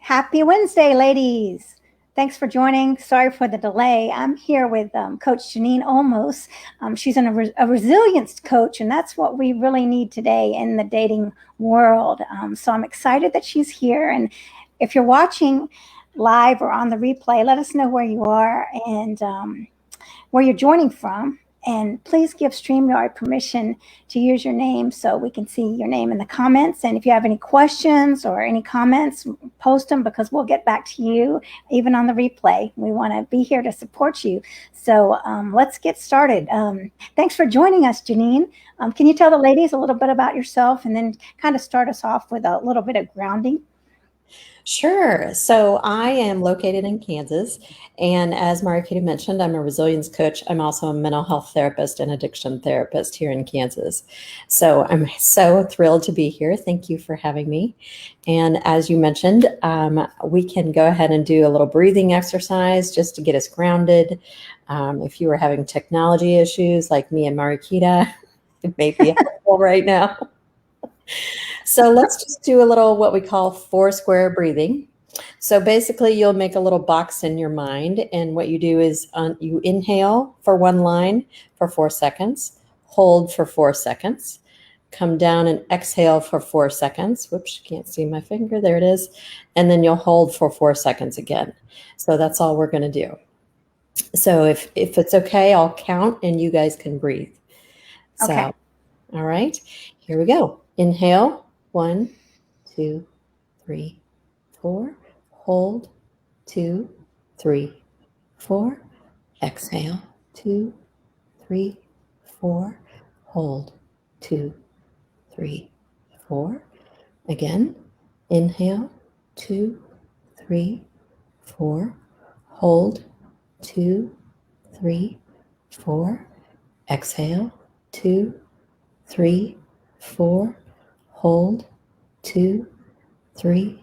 Happy Wednesday, ladies. Thanks for joining. Sorry for the delay. I'm here with Coach Janine Olmos. She's a resilience coach, and that's what we really need today in the dating world. So I'm excited that she's here. And if you're watching live or on the replay, let us know where you are and where you're joining from. And please give StreamYard permission to use your name so we can see your name in the comments. And if you have any questions or any comments, post them because we'll get back to you even on the replay. We want to be here to support you. So let's get started. Thanks for joining us, Janine. Can you tell the ladies a little bit about yourself and then kind of start us off with a little bit of grounding? Sure. So I am located in Kansas, and as Mariquita mentioned, I'm a resilience coach. I'm also a mental health therapist and addiction therapist here in Kansas. So I'm so thrilled to be here. Thank you for having me. And as you mentioned, we can go ahead and do a little breathing exercise just to get us grounded. If you were having technology issues like me and Mariquita, it may be helpful right now. So let's just do a little what we call 4 square breathing. So basically you'll make a little box in your mind, and what you do is you inhale for 1 line for 4 seconds, hold for 4 seconds, come down and exhale for 4 seconds. Whoops, you can't see my finger. There it is. And then you'll hold for 4 seconds again. So that's all we're going to do. So if it's okay, I'll count and you guys can breathe. So, Okay. All right, here we go. Inhale. 1, 2, 3, 4. Hold. 2, 3, 4. Exhale. 2, 3, 4. Hold. 2, 3, 4. Again. Inhale. 2, 3, 4. Hold. 2, 3, 4. Exhale. 2, 3, 4. Hold. 2, 3,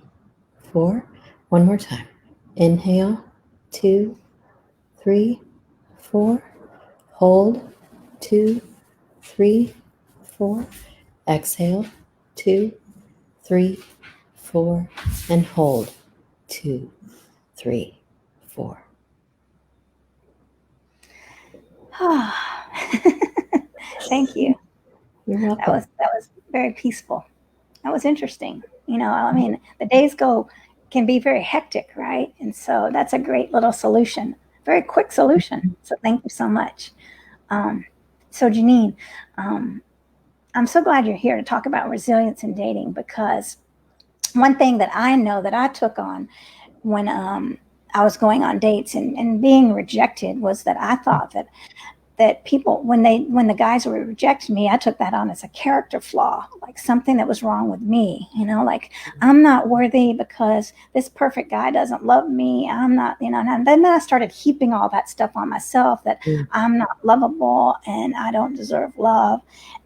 4. One more time. Inhale. 2, 3, 4. Hold. 2, 3, 4. Exhale. 2, 3, 4. And hold. 2, 3, 4. Thank you. You're welcome. That was very peaceful. That was interesting. You know, I mean, the days can be very hectic, right? And so that's a great little solution, very quick solution. So thank you so much. So Janine, I'm so glad you're here to talk about resilience in dating, because one thing that I know that I took on when I was going on dates and being rejected was that I thought that people, when the guys were rejecting me, I took that on as a character flaw, like something that was wrong with me, you know, like I'm not worthy because this perfect guy doesn't love me. I'm not, you know, and then I started heaping all that stuff on myself, that I'm not lovable and I don't deserve love.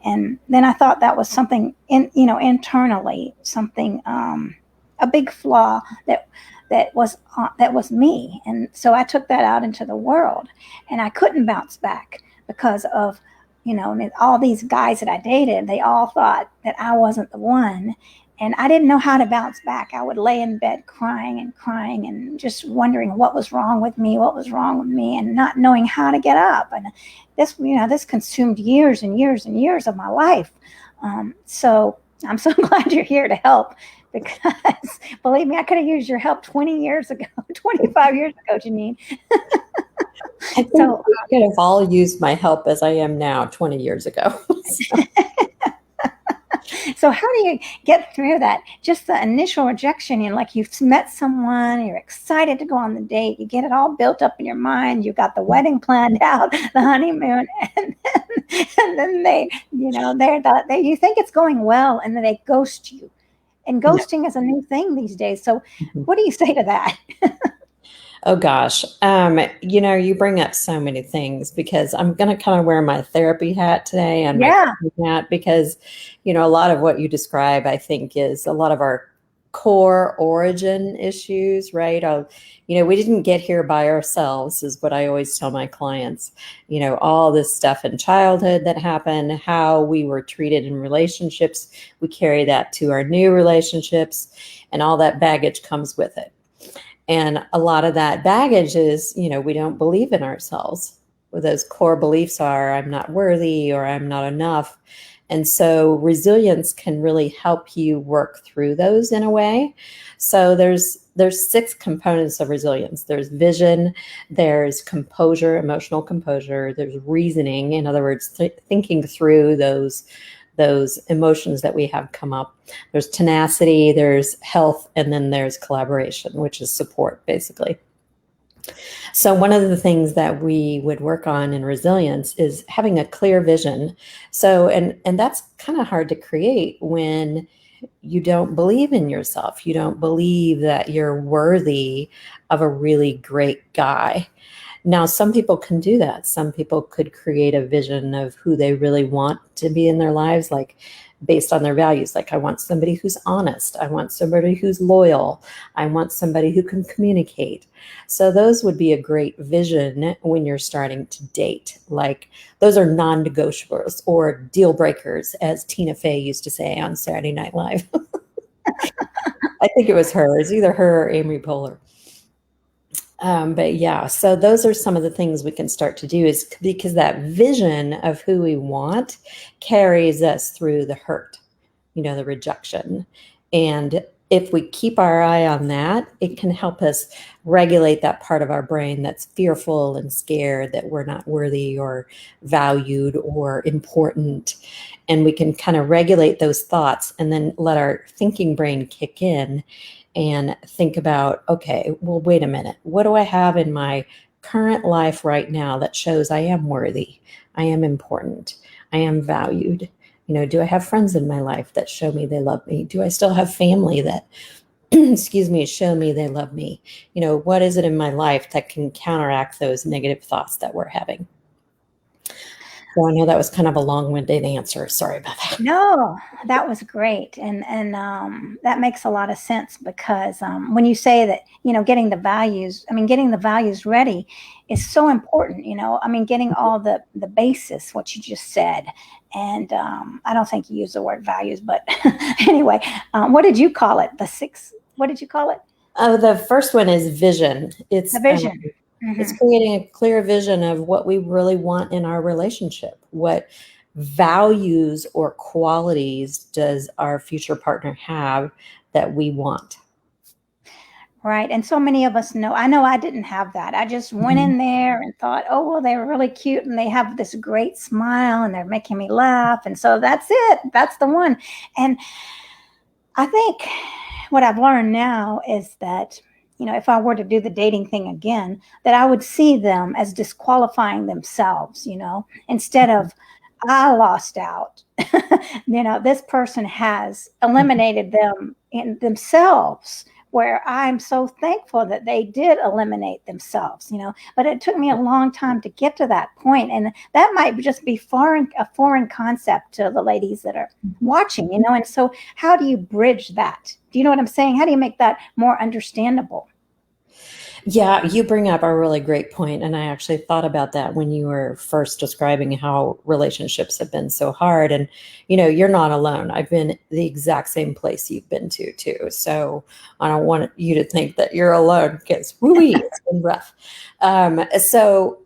And then I thought that was something internally, something, a big flaw that was me. And so I took that out into the world, and I couldn't bounce back because of, all these guys that I dated, they all thought that I wasn't the one. And I didn't know how to bounce back. I would lay in bed crying and just wondering what was wrong with me, and not knowing how to get up. And this consumed years and years and years of my life. So I'm so glad you're here to help, because believe me, I could have used your help 20 years ago, 25 years ago, Janine. I think we could have all used my help as I am now 20 years ago. So how do you get through that? Just the initial rejection, like you've met someone, you're excited to go on the date, you get it all built up in your mind, you got the wedding planned out, the honeymoon, and then they, you think it's going well, and then they ghost you. And ghosting is a new thing these days. So what do you say to that? Oh, gosh. You bring up so many things, because I'm going to kind of wear my therapy hat today and my hat, because, a lot of what you describe, I think, is a lot of our core origin issues, right? We didn't get here by ourselves, is what I always tell my clients. All this stuff in childhood that happened, how we were treated in relationships, we carry that to our new relationships, and all that baggage comes with it. And a lot of that baggage is, we don't believe in ourselves. Well, those core beliefs are, I'm not worthy or I'm not enough. And so resilience can really help you work through those in a way. So there's 6 components of resilience. There's vision, there's composure, emotional composure, there's reasoning, in other words, thinking through those emotions that we have come up. There's tenacity, there's health, and then there's collaboration, which is support, basically. So one of the things that we would work on in resilience is having a clear vision. So, and that's kind of hard to create when you don't believe in yourself. You don't believe that you're worthy of a really great guy. Now, some people can do that. Some people could create a vision of who they really want to be in their lives, like based on their values. Like, I want somebody who's honest. I want somebody who's loyal. I want somebody who can communicate. So those would be a great vision when you're starting to date. Like, those are non-negotiables or deal breakers, as Tina Fey used to say on Saturday Night Live. I think it was her. It's either her or Amy Poehler. But yeah, so those are some of the things we can start to do, is because that vision of who we want carries us through the hurt, the rejection. And if we keep our eye on that, it can help us regulate that part of our brain that's fearful and scared that we're not worthy or valued or important. And we can kind of regulate those thoughts and then let our thinking brain kick in and think about, okay, well, wait a minute. What do I have in my current life right now that shows I am worthy? I am important. I am valued. Do I have friends in my life that show me they love me? Do I still have family that, excuse me, show me they love me? What is it in my life that can counteract those negative thoughts that we're having? So I know that was kind of a long-winded answer. Sorry about that. No, that was great, and that makes a lot of sense, because when you say that, getting the values ready is so important. Getting all the basis, what you just said, and I don't think you used the word values, but anyway, what did you call it? What did you call it? Oh, the first one is vision. The vision. It's creating a clear vision of what we really want in our relationship. What values or qualities does our future partner have that we want? Right. And so many of us know, I know I didn't have that. I just went in there and thought, oh, well, they're really cute and they have this great smile and they're making me laugh. And so that's it. That's the one. And I think what I've learned now is that, if I were to do the dating thing again, that I would see them as disqualifying themselves, instead of, I lost out. This person has eliminated them in themselves, where I'm so thankful that they did eliminate themselves, but it took me a long time to get to that point. And that might just be a foreign concept to the ladies that are watching, and so how do you bridge that? Do you know what I'm saying? How do you make that more understandable? Yeah, you bring up a really great point, and I actually thought about that when you were first describing how relationships have been so hard. And you're not alone. I've been the exact same place you've been to too. So I don't want you to think that you're alone, because woo-wee, it's been rough. So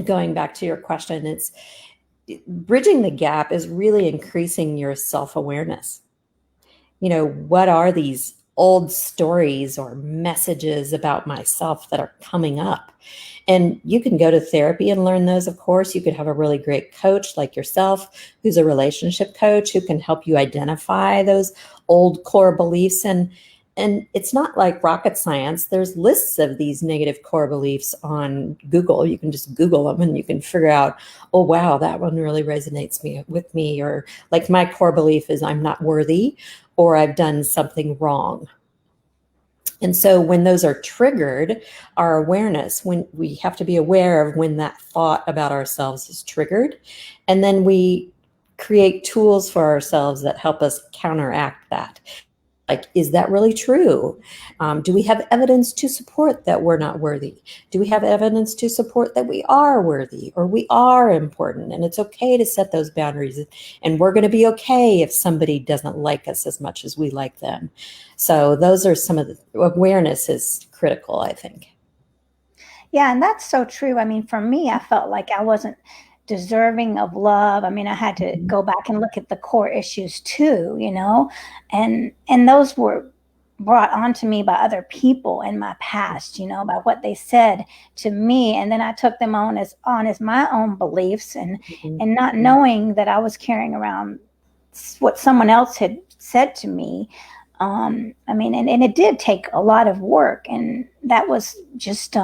going back to your question, it's bridging the gap is really increasing your self-awareness. What are these old stories or messages about myself that are coming up? And you can go to therapy and learn those, of course. You could have a really great coach like yourself, who's a relationship coach, who can help you identify those old core beliefs. And it's not like rocket science. There's lists of these negative core beliefs on Google. You can just Google them and you can figure out, oh, wow, that one really resonates with me. Or like, my core belief is I'm not worthy, or I've done something wrong. And so when those are triggered, our awareness, when we have to be aware of when that thought about ourselves is triggered, and then we create tools for ourselves that help us counteract that. Like, is that really true? Do we have evidence to support that we're not worthy? Do we have evidence to support that we are worthy or we are important? And it's okay to set those boundaries. And we're going to be okay if somebody doesn't like us as much as we like them. So those are some of the awareness is critical, I think. Yeah, and that's so true. I mean, for me, I felt like I wasn't deserving of love. I mean, I had to go back and look at the core issues too, and those were brought onto me by other people in my past, by what they said to me, and then I took them on as my own beliefs, and not knowing that I was carrying around what someone else had said to me. I mean, and it did take a lot of work, and that was just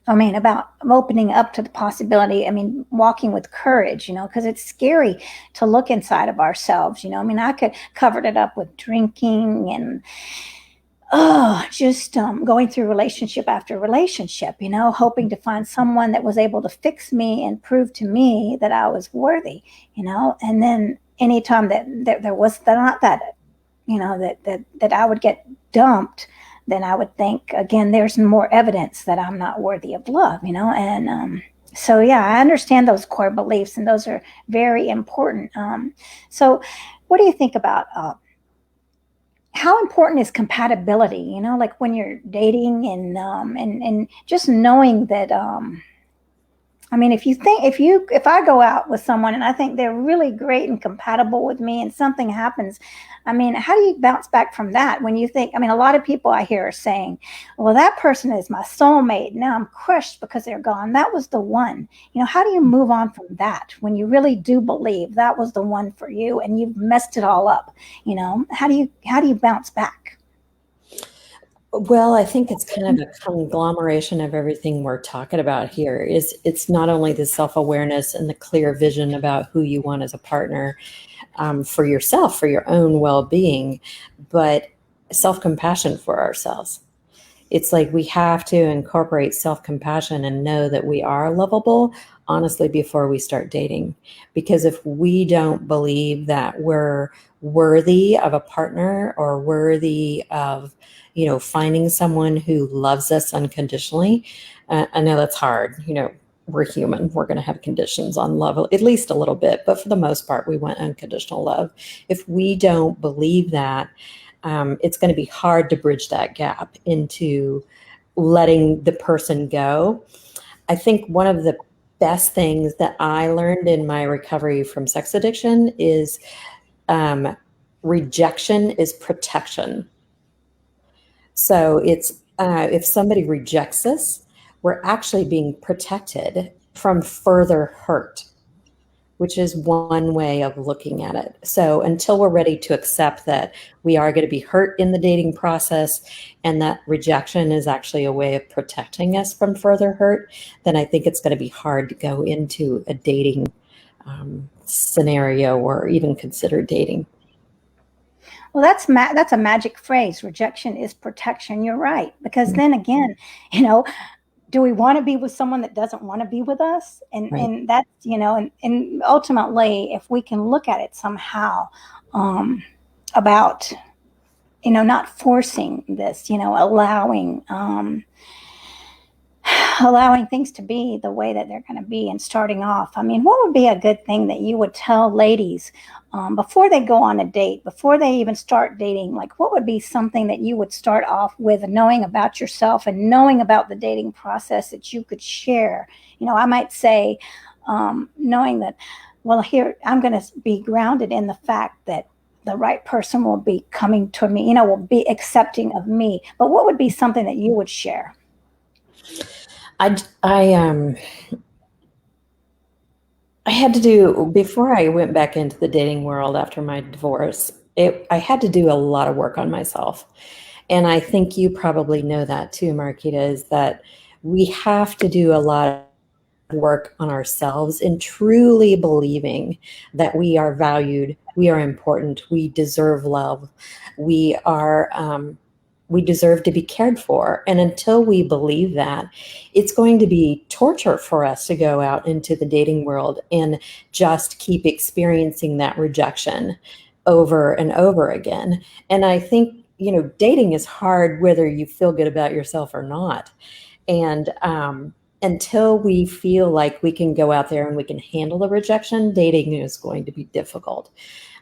about opening up to the possibility. I mean, walking with courage, because it's scary to look inside of ourselves. I mean, I could covered it up with drinking and just going through relationship after relationship, hoping to find someone that was able to fix me and prove to me that I was worthy, and then anytime that there was not that, that I would get dumped, then I would think again, there's more evidence that I'm not worthy of love, and so yeah, I understand those core beliefs, and those are very important. So what do you think about how important is compatibility, like when you're dating, and just knowing that I mean, if I go out with someone and I think they're really great and compatible with me and something happens, I mean, how do you bounce back from that when you think, I mean, a lot of people I hear are saying, well, that person is my soulmate. Now I'm crushed because they're gone. That was the one. How do you move on from that when you really do believe that was the one for you and you've messed it all up? How do you bounce back? Well, I think it's kind of a conglomeration of everything we're talking about here. It's not only the self-awareness and the clear vision about who you want as a partner, for yourself, for your own well-being, but self-compassion for ourselves. It's like we have to incorporate self-compassion and know that we are lovable, honestly, before we start dating. Because if we don't believe that we're worthy of a partner or worthy of, finding someone who loves us unconditionally, I know that's hard. We're human. We're going to have conditions on love, at least a little bit. But for the most part, we want unconditional love. If we don't believe that, it's going to be hard to bridge that gap into letting the person go. I think one of the best things that I learned in my recovery from sex addiction is rejection is protection. So it's if somebody rejects us, we're actually being protected from further hurt, which is one way of looking at it. So until we're ready to accept that we are going to be hurt in the dating process and that rejection is actually a way of protecting us from further hurt, then I think it's going to be hard to go into a dating scenario or even consider dating. Well, that's a magic phrase. Rejection is protection. You're right. Because then again, do we want to be with someone that doesn't want to be with us? Right. And that's, and ultimately, if we can look at it somehow, about, not forcing this, allowing things to be the way that they're going to be and starting off. I mean, what would be a good thing that you would tell ladies before they go on a date, before they even start dating? Like, what would be something that you would start off with, knowing about yourself and knowing about the dating process that you could share? I might say, knowing that, well, here, I'm going to be grounded in the fact that the right person will be coming to me, will be accepting of me. But what would be something that you would share? I had to do, before I went back into the dating world after my divorce, I had to do a lot of work on myself. And I think you probably know that too, Mariquita, is that we have to do a lot of work on ourselves and truly believing that we are valued, we are important, we deserve love, we deserve to be cared for. And until we believe that, it's going to be torture for us to go out into the dating world and just keep experiencing that rejection. over and over again. And I think, dating is hard whether you feel good about yourself or not. And until we feel like we can go out there and we can handle the rejection, dating is going to be difficult.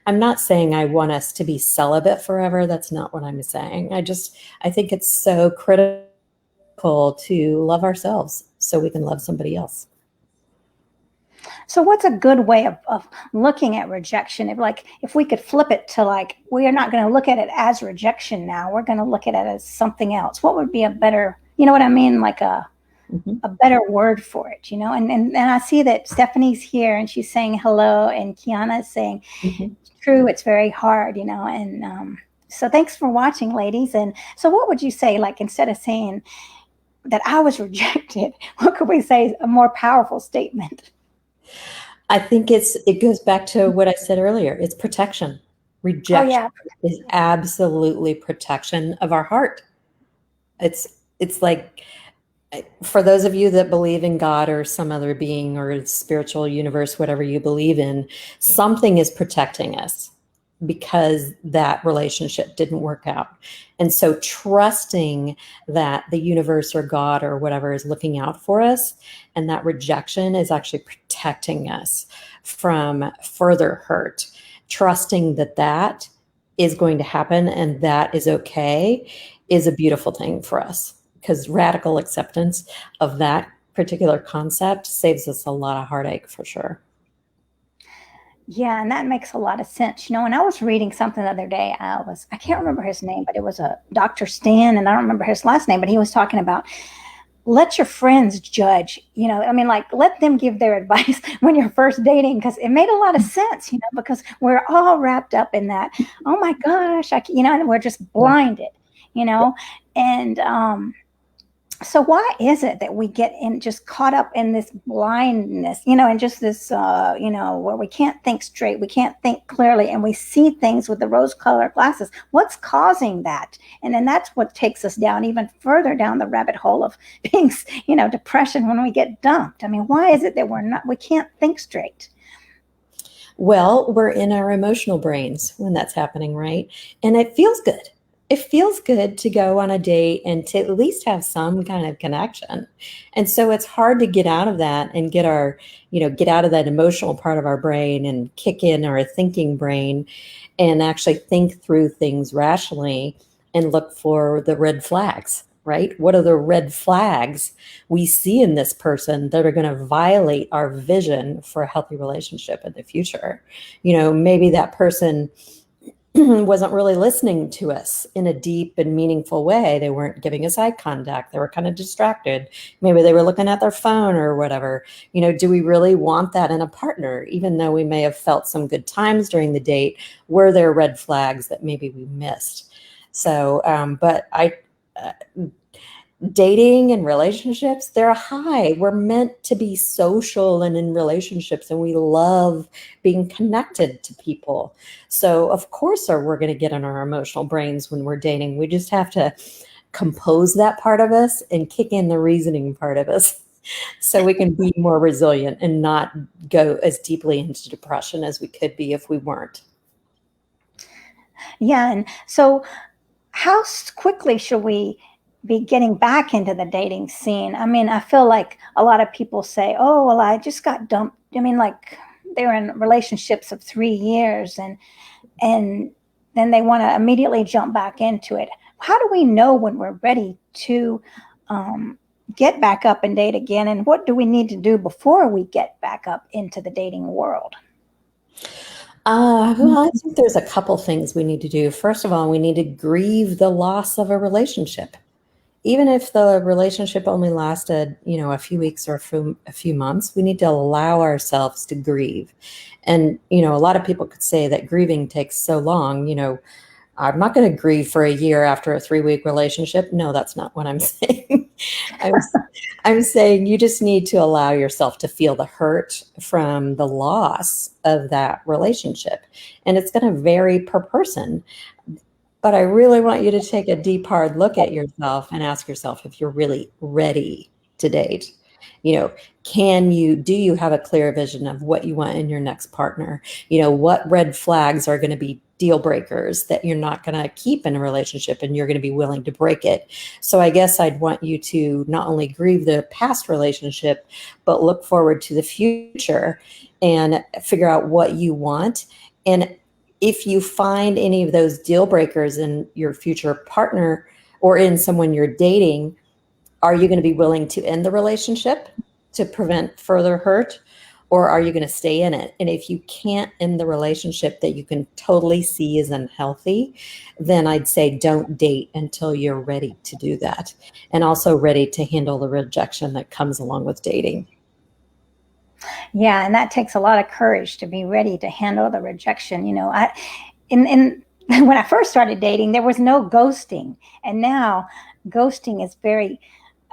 I'm not saying I want us to be celibate forever. That's not what I'm saying. I think it's so critical to love ourselves so we can love somebody else. So what's a good way of looking at rejection? If we could flip it to like, we are not going to look at it as rejection now. We're going to look at it as something else. What would be a better, you know what I mean? Like a better word for it, and I see that Stephanie's here and she's saying hello, and Kiana is saying, true, it's very hard, and so thanks for watching, ladies. And so what would you say, like, instead of saying that I was rejected, what could we say is a more powerful statement? I think it goes back to what I said earlier. It's protection. Rejection is absolutely protection of our heart. It's like, for those of you that believe in God or some other being or spiritual universe, whatever you believe in, something is protecting us because that relationship didn't work out. And so trusting that the universe or God or whatever is looking out for us, and that rejection is actually protecting us from further hurt, trusting that that is going to happen and that is okay, is a beautiful thing for us, because radical acceptance of that particular concept saves us a lot of heartache for sure. Yeah, and that makes a lot of sense. When I was reading something the other day, I can't remember his name, but it was a Dr. Stan, and I don't remember his last name, but he was talking about let your friends judge, like let them give their advice when you're first dating, because it made a lot of sense, because we're all wrapped up in that. Oh my gosh, and we're just blinded, and so why is it that we get just caught up in this blindness, and just this, where we can't think straight, we can't think clearly, and we see things with the rose-colored glasses? What's causing that? And then that's what takes us down even further down the rabbit hole of being, depression when we get dumped. I mean, why is it that we can't think straight? Well, we're in our emotional brains when that's happening, right? And it feels good. It feels good to go on a date and to at least have some kind of connection. And so it's hard to get out of that and get out of that emotional part of our brain and kick in our thinking brain and actually think through things rationally and look for the red flags, right? What are the red flags we see in this person that are going to violate our vision for a healthy relationship in the future? Maybe that person wasn't really listening to us in a deep and meaningful way. They weren't giving us eye contact. They were kind of distracted. Maybe they were looking at their phone or whatever. Do we really want that in a partner? Even though we may have felt some good times during the date, were there red flags that maybe we missed? So, dating and relationships, they're a high. We're meant to be social and in relationships, and we love being connected to people. So of course we're going to get in our emotional brains when we're dating. We just have to compose that part of us and kick in the reasoning part of us so we can be more resilient and not go as deeply into depression as we could be if we weren't. Yeah, and so how quickly should we be getting back into the dating scene? I mean, I feel like a lot of people say, oh, well, I just got dumped. I mean, like they're in relationships of 3 years and then they want to immediately jump back into it. How do we know when we're ready to get back up and date again? And what do we need to do before we get back up into the dating world? Well, I think there's a couple things we need to do. First of all, we need to grieve the loss of a relationship. Even if the relationship only lasted, a few weeks or a few months, we need to allow ourselves to grieve. And, a lot of people could say that grieving takes so long. I'm not going to grieve for a year after a 3-week relationship. No, that's not what I'm saying. I'm saying you just need to allow yourself to feel the hurt from the loss of that relationship. And it's going to vary per person. But I really want you to take a deep, hard look at yourself and ask yourself if you're really ready to date. Do you have a clear vision of what you want in your next partner? What red flags are going to be deal breakers that you're not going to keep in a relationship and you're going to be willing to break it. So I guess I'd want you to not only grieve the past relationship, but look forward to the future and figure out what you want. And if you find any of those deal breakers in your future partner or in someone you're dating, are you going to be willing to end the relationship to prevent further hurt? Or are you going to stay in it? And if you can't end the relationship that you can totally see as unhealthy, then I'd say don't date until you're ready to do that. And also ready to handle the rejection that comes along with dating. Yeah, and that takes a lot of courage to be ready to handle the rejection. In when I first started dating, there was no ghosting, and now ghosting is very.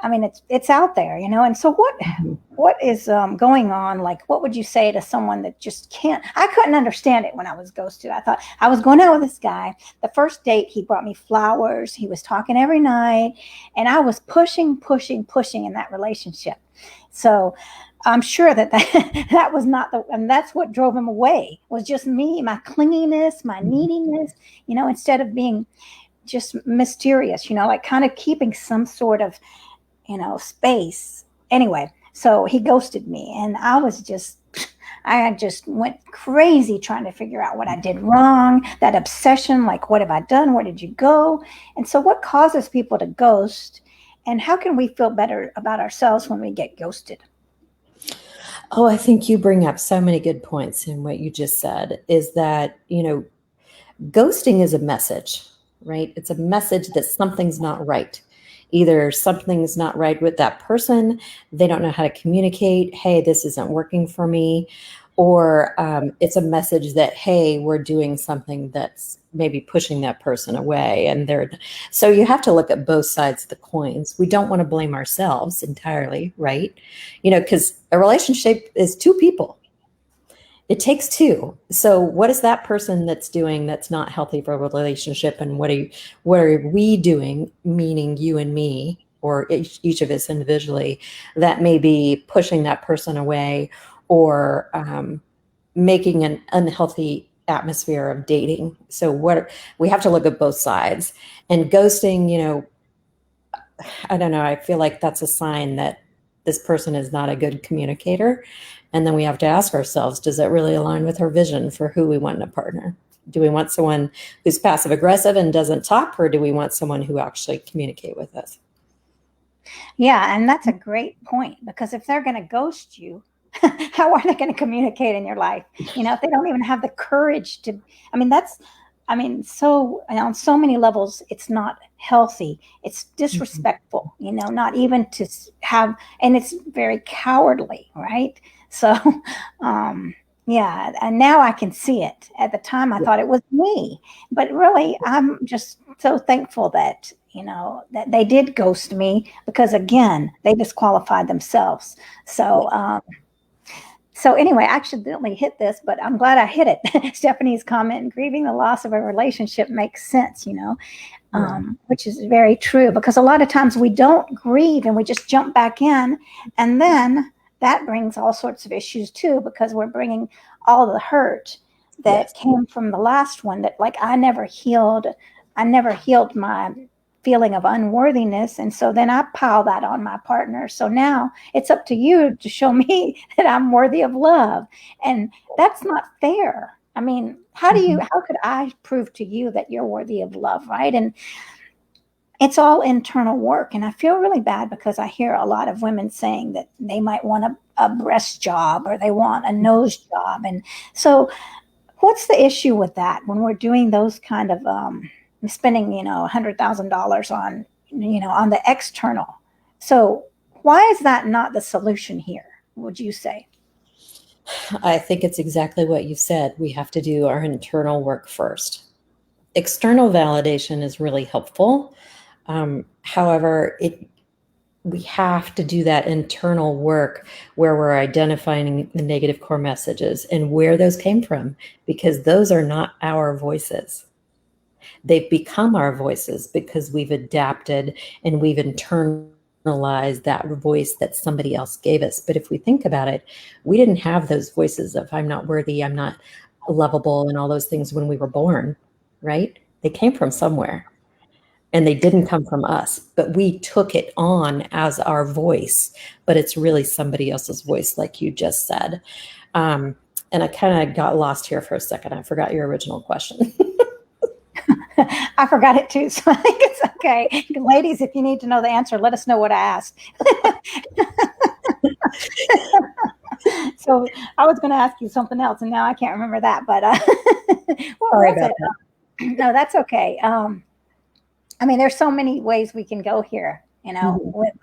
I mean, it's out there, And so, what is going on? Like, what would you say to someone that just can't? I couldn't understand it when I was ghosted. I thought I was going out with this guy. The first date, he brought me flowers. He was talking every night, and I was pushing, pushing, pushing in that relationship. So I'm sure that was not and that's what drove him away, was just me, my clinginess, my neediness, instead of being just mysterious, like kind of keeping some sort of, space. Anyway, so he ghosted me, and I just went crazy trying to figure out what I did wrong, that obsession, like, what have I done? Where did you go? And so what causes people to ghost, and how can we feel better about ourselves when we get ghosted? Oh, I think you bring up so many good points in what you just said, is that, ghosting is a message, right? It's a message that something's not right. Either something's not right with that person, they don't know how to communicate, hey, this isn't working for me, or it's a message that, hey, we're doing something that's maybe pushing that person away. So you have to look at both sides of the coins. We don't want to blame ourselves entirely, right? Because a relationship is two people. It takes two. So what is that person that's doing that's not healthy for a relationship? And what are we doing, meaning you and me, or each of us individually, that may be pushing that person away, or making an unhealthy atmosphere of dating? So we have to look at both sides. And ghosting, I don't know, I feel like that's a sign that this person is not a good communicator. And then we have to ask ourselves, does that really align with our vision for who we want in a partner? Do we want someone who's passive aggressive and doesn't talk, or do we want someone who actually communicate with us? Yeah, and that's a great point, because if they're going to ghost you, how are they going to communicate in your life? If they don't even have the courage to, so on so many levels, it's not healthy. It's disrespectful, not even to have, and it's very cowardly, right? So, yeah, and now I can see it. At the time, I thought it was me, but really, I'm just so thankful that, that they did ghost me, because again, they disqualified themselves. So anyway, I accidentally hit this, but I'm glad I hit it. Stephanie's comment, grieving the loss of a relationship makes sense, which is very true, because a lot of times we don't grieve and we just jump back in, and then that brings all sorts of issues too, because we're bringing all the hurt that came from the last one, that, like, I never healed my feeling of unworthiness, and so then I pile that on my partner. So now it's up to you to show me that I'm worthy of love, and that's not fair. I mean, how could I prove to you that you're worthy of love, right? And it's all internal work. And I feel really bad, because I hear a lot of women saying that they might want a breast job, or they want a nose job. And so what's the issue with that when we're doing those kind of spending, $100,000 on, on the external? So why is that not the solution here, would you say? I think it's exactly what you said. We have to do our internal work first. External validation is really helpful. However, we have to do that internal work where we're identifying the negative core messages and where those came from, because those are not our voices. They've become our voices because we've adapted and we've internalized that voice that somebody else gave us. But if we think about it, we didn't have those voices of, I'm not worthy, I'm not lovable and all those things when we were born, right? They came from somewhere and they didn't come from us, but we took it on as our voice, but it's really somebody else's voice, like you just said. Um, and I kind of got lost here for a second. I forgot your original question. I forgot it too, so I think it's okay. Ladies, if you need to know the answer, let us know what I asked. So I was going to ask you something else, and now I can't remember that. But what Sorry was about it? that. No, that's okay. I mean, there's so many ways we can go here, with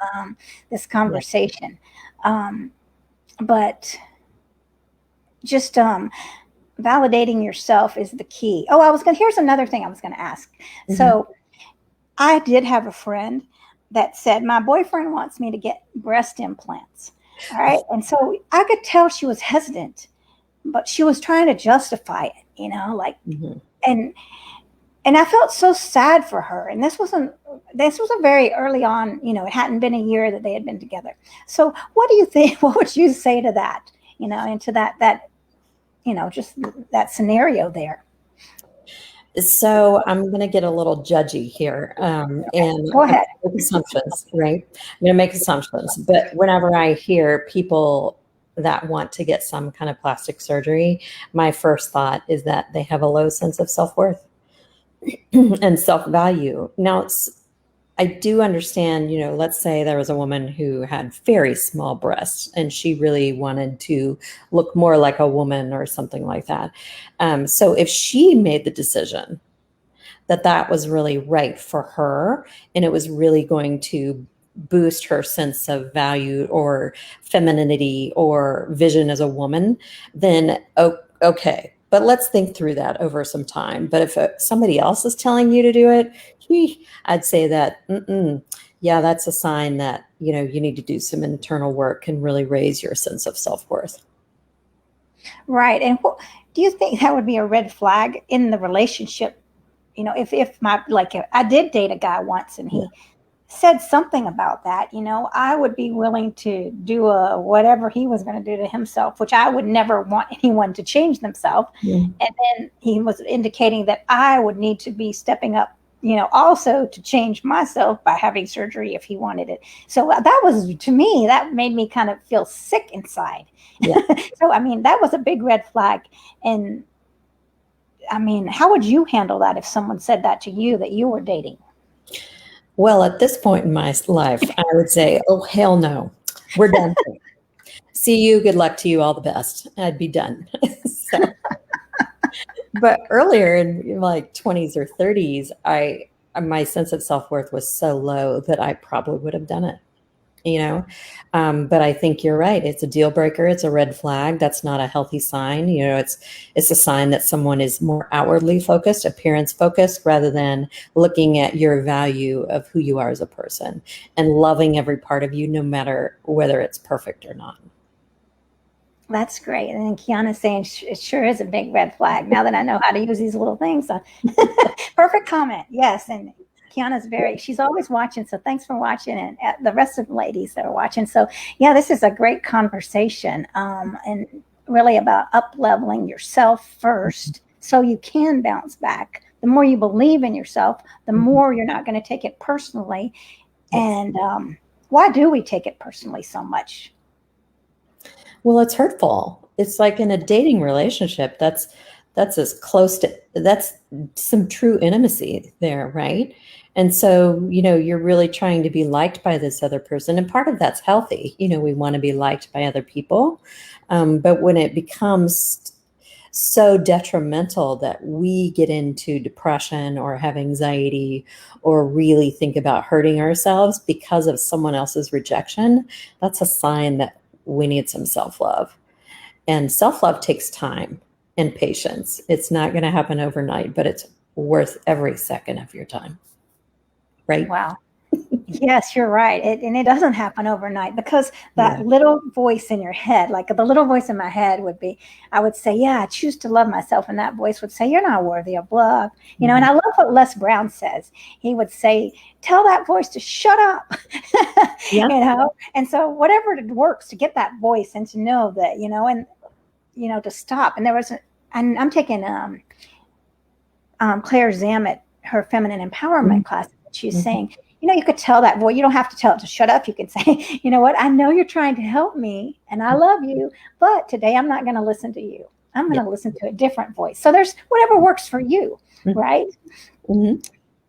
this conversation. But just validating yourself is the key. Oh, here's another thing I was going to ask. So I did have a friend that said, my boyfriend wants me to get breast implants. All right. And so I could tell she was hesitant, but she was trying to justify it, like, and I felt so sad for her. And this was a very early on, it hadn't been a year that they had been together. So what do you think? What would you say to that, into that, just that scenario there? So I'm going to get a little judgy here, and Go ahead. make assumptions, right? I'm going to make assumptions, but whenever I hear people that want to get some kind of plastic surgery, my first thought is that they have a low sense of self-worth and self-value. Now, I do understand, let's say there was a woman who had very small breasts and she really wanted to look more like a woman or something like that. So if she made the decision that that was really right for her and it was really going to boost her sense of value or femininity or vision as a woman, then okay. But let's think through that over some time. But if somebody else is telling you to do it, I'd say that, yeah, that's a sign that, you need to do some internal work and really raise your sense of self-worth. Right. And do you think that would be a red flag in the relationship? If I did date a guy once and he said something about that, I would be willing to do whatever he was going to do to himself, which I would never want anyone to change themselves. And then he was indicating that I would need to be stepping up, also to change myself by having surgery if he wanted it. So that was, to me, that made me kind of feel sick inside. Yeah. So, I mean, that was a big red flag. And I mean, how would you handle that if someone said that to you that you were dating? Well, at this point in my life, I would say, oh, hell no, we're done. See you. Good luck to you. All the best. I'd be done. But earlier in like 20s or 30s, my sense of self-worth was so low that I probably would have done it. But I think you're right. It's a deal breaker. It's a red flag. That's not a healthy sign. It's a sign that someone is more outwardly focused, appearance focused, rather than looking at your value of who you are as a person and loving every part of you, no matter whether it's perfect or not. That's great. And then Kiana's saying it sure is a big red flag now that I know how to use these little things. Perfect comment. Yes. And Kiana's she's always watching. So thanks for watching, and the rest of the ladies that are watching. So yeah, this is a great conversation, and really about up-leveling yourself first so you can bounce back. The more you believe in yourself, the more you're not going to take it personally. And why do we take it personally so much? Well, it's hurtful. It's like in a dating relationship, that's some true intimacy there, right? And so, you're really trying to be liked by this other person. And part of that's healthy. We want to be liked by other people. But when it becomes so detrimental that we get into depression or have anxiety or really think about hurting ourselves because of someone else's rejection, that's a sign that we need some self-love. And self-love takes time and patience. It's not going to happen overnight, but it's worth every second of your time. Right? Wow. Yes, you're right. And it doesn't happen overnight, because that little voice in your head, like the little voice in my head I would say, yeah, I choose to love myself. And that voice would say, you're not worthy of love. And I love what Les Brown says. He would say, tell that voice to shut up. And so whatever it works to get that voice and to know that, and, to stop. And I'm taking Claire Zammit, her feminine empowerment class. She's saying, you could tell that voice. You don't have to tell it to shut up. You can say, you know what? I know you're trying to help me and I love you, but today I'm not going to listen to you. I'm going to listen to a different voice. So there's whatever works for you, right?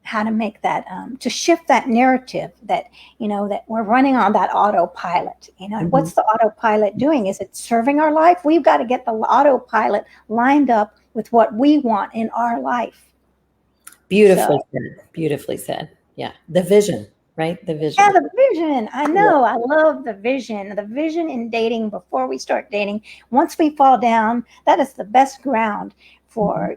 How to make that, to shift that narrative that, that we're running on that autopilot, and what's the autopilot doing? Is it serving our life? We've got to get the autopilot lined up with what we want in our life. Beautifully said. Beautifully said. Yeah. The vision, right? The vision. Yeah, the vision. I know. I love the vision. The vision in dating before we start dating. Once we fall down, that is the best ground for,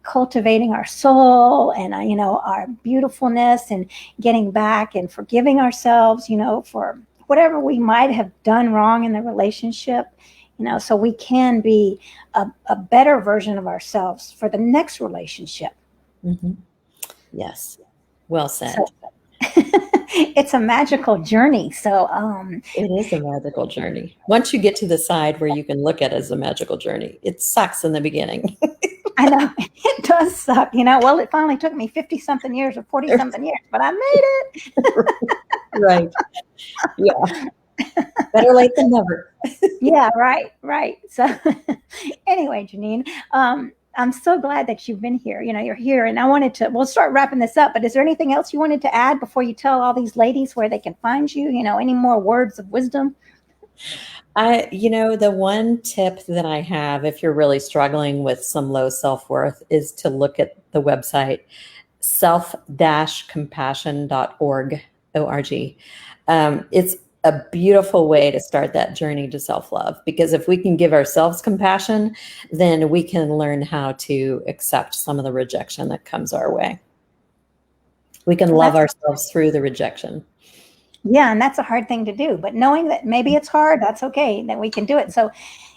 cultivating our soul and, our beautifulness and getting back and forgiving ourselves, for whatever we might have done wrong in the relationship, so we can be a better version of ourselves for the next relationship. Yes. Well said. So, it's a magical journey. So it is a magical journey. Once you get to the side where you can look at it as a magical journey, it sucks in the beginning. I know it does suck. Well, it finally took me 50 something years or 40 something years, but I made it. Right. Yeah. Better late than never. Yeah. Right. So anyway, Janine, I'm so glad that you've been here. You're here, and we'll start wrapping this up, but is there anything else you wanted to add before you tell all these ladies where they can find you? Any more words of wisdom? The one tip that I have, if you're really struggling with some low self-worth, is to look at the website self-compassion.org. It's a beautiful way to start that journey to self-love, because if we can give ourselves compassion, then we can learn how to accept some of the rejection that comes our way. We can love ourselves through the rejection. Yeah, and that's a hard thing to do, but knowing that maybe it's hard, that's okay, that we can do it. So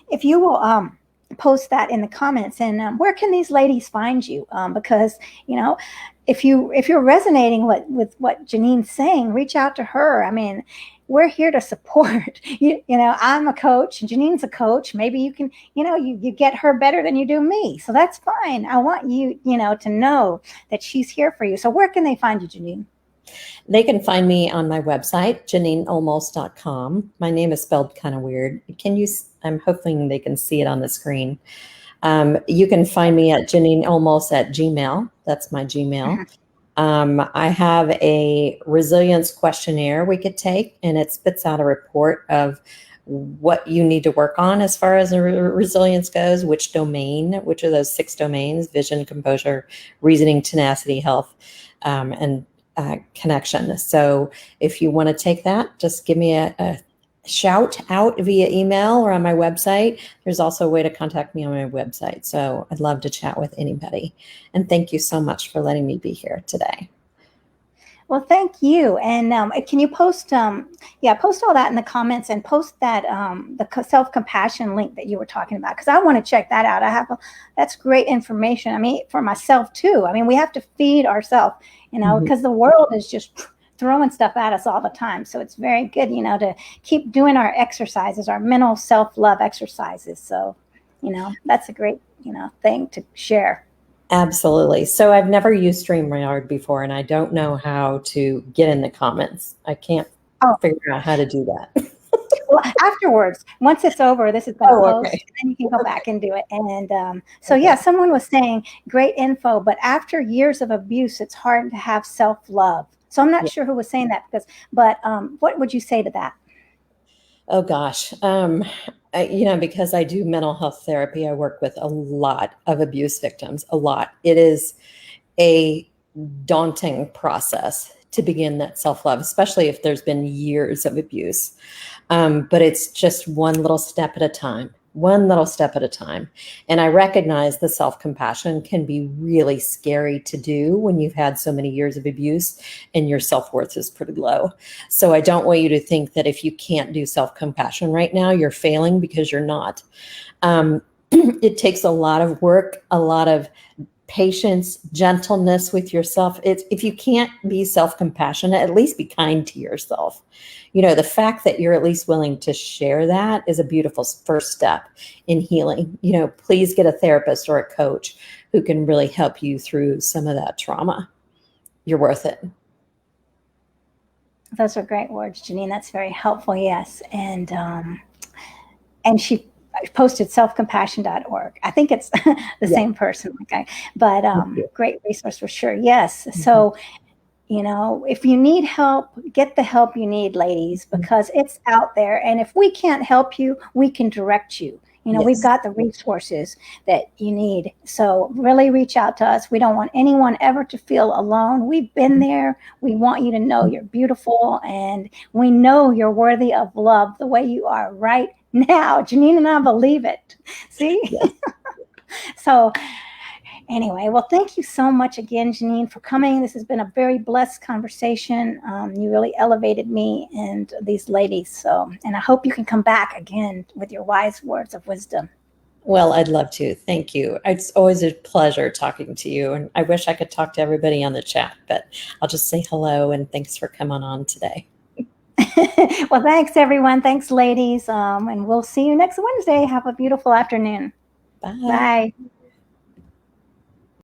if you will post that in the comments, and where can these ladies find you? Because, if you're resonating with what Janine's saying, reach out to her. I mean, we're here to support. I'm a coach and Janine's a coach. Maybe you can, you get her better than you do me. So that's fine. I want you, to know that she's here for you. So where can they find you, Janine? They can find me on my website, janineolmos.com. My name is spelled kind of weird. I'm hoping they can see it on the screen. You can find me at janineolmos@gmail. That's my Gmail. I have a resilience questionnaire we could take, and it spits out a report of what you need to work on as far as resilience goes, which of those 6 domains: vision, composure, reasoning, tenacity, health, and connection. So if you want to take that, just give me a shout out via email or on my website. There's also a way to contact me on my website. So I'd love to chat with anybody. And thank you so much for letting me be here today. Well, thank you. And can you post all that in the comments, and post that the self-compassion link that you were talking about, because I want to check that out. That's great information. I mean, for myself too. I mean, we have to feed ourselves, because the world is just throwing stuff at us all the time. So it's very good, to keep doing our exercises, our mental self-love exercises. So, that's a great, thing to share. Absolutely. So I've never used StreamYard before, and I don't know how to get in the comments. I can't figure out how to do that. Well, afterwards, once it's over, this is going to post, and then you can go back and do it. And someone was saying great info, but after years of abuse, it's hard to have self-love. So I'm not sure who was saying that, but what would you say to that? Oh gosh. Because I do mental health therapy, I work with a lot of abuse victims, a lot. It is a daunting process to begin that self-love, especially if there's been years of abuse. But it's just one little step at a time. And I recognize the self-compassion can be really scary to do when you've had so many years of abuse and your self-worth is pretty low. So I don't want you to think that if you can't do self-compassion right now, you're failing, because you're not. It takes a lot of work, a lot of patience, gentleness with yourself. If you can't be self-compassionate, at least be kind to yourself. The fact that you're at least willing to share that is a beautiful first step in healing. Please get a therapist or a coach who can really help you through some of that trauma. You're worth it. Those are great words, Janine. That's very helpful. Yes. And she posted selfcompassion.org. I think it's the same person. Okay. But great resource for sure. Yes. So, if you need help, get the help you need, ladies, because it's out there. And if we can't help you, we can direct you. We've got the resources that you need. So really reach out to us. We don't want anyone ever to feel alone. We've been there. We want you to know you're beautiful, and we know you're worthy of love the way you are right now. Janine and I believe it. See? Yes. So anyway, well, thank you so much again, Janine, for coming. This has been a very blessed conversation. You really elevated me and these ladies. And I hope you can come back again with your wise words of wisdom. Well, I'd love to. Thank you. It's always a pleasure talking to you. And I wish I could talk to everybody on the chat, but I'll just say hello and thanks for coming on today. Well, thanks, everyone. Thanks, ladies. And we'll see you next Wednesday. Have a beautiful afternoon. Bye. Bye.